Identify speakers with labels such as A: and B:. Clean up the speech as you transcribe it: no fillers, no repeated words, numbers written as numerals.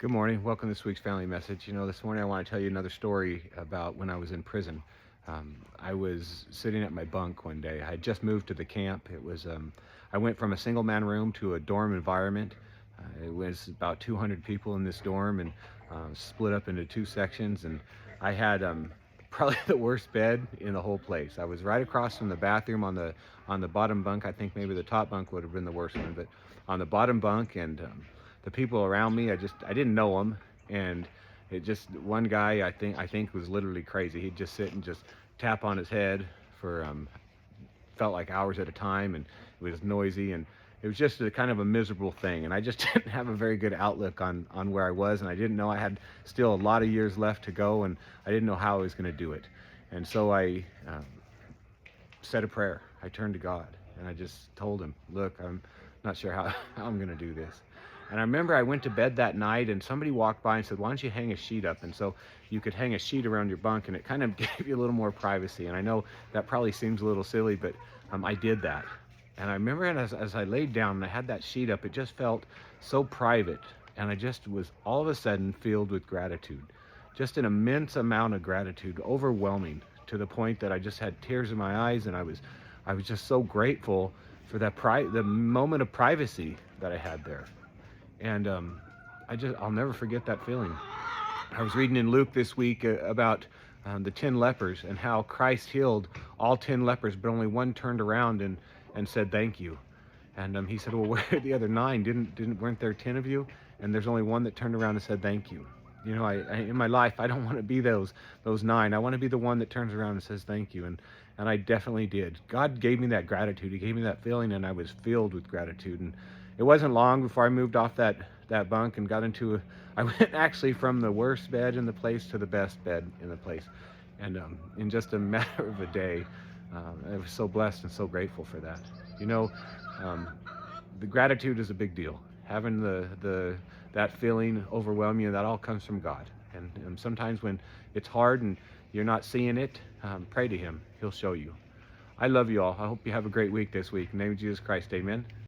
A: Good morning. Welcome to this week's family message. This morning I want to tell you another story about when I was in prison. I was sitting at my bunk one day. I had just moved to the camp. I went from a single man room to a dorm environment. It was about 200 people in this dorm and split up into two sections. And I had probably the worst bed in the whole place. I was right across from the bathroom on the bottom bunk. I think maybe the top bunk would have been the worst one, but on the bottom bunk. And the people around me, I didn't know them. And it just, one guy I think was literally crazy. He'd just sit and just tap on his head for felt like hours at a time, and it was noisy, and it was just a kind of a miserable thing. And I just didn't have a very good outlook on where I was, and I didn't know I had still a lot of years left to go, and I didn't know how I was going to do it. And so I said a prayer. I turned to God and I just told him, look, I'm not sure how I'm going to do this. And I remember I went to bed that night and somebody walked by and said, why don't you hang a sheet up? And so you could hang a sheet around your bunk, and it kind of gave you a little more privacy. And I know that probably seems a little silly, but I did that. And I remember as I laid down and I had that sheet up, it just felt so private. And I just was all of a sudden filled with gratitude, just an immense amount of gratitude, overwhelming, to the point that I just had tears in my eyes. And I was just so grateful for the moment of privacy that I had there. And I'll never forget that feeling. I was reading in Luke this week about the 10 lepers and how Christ healed all 10 lepers, but only one turned around and said thank you. And he said, well, where are the other 9? Weren't there 10 of you? And there's only one that turned around and said thank you. I in my life, I don't want to be those 9. I want to be the one that turns around and says thank you. And I definitely did. God gave me that gratitude. He gave me that feeling, and I was filled with gratitude. And it wasn't long before I moved off that bunk and got I went actually from the worst bed in the place to the best bed in the place. And in just a matter of a day, I was so blessed and so grateful for that. Um, the gratitude is a big deal. Having that feeling overwhelm you, that all comes from God. And sometimes when it's hard and you're not seeing it, pray to Him. He'll show you. I love you all. I hope you have a great week this week. In the name of Jesus Christ, amen.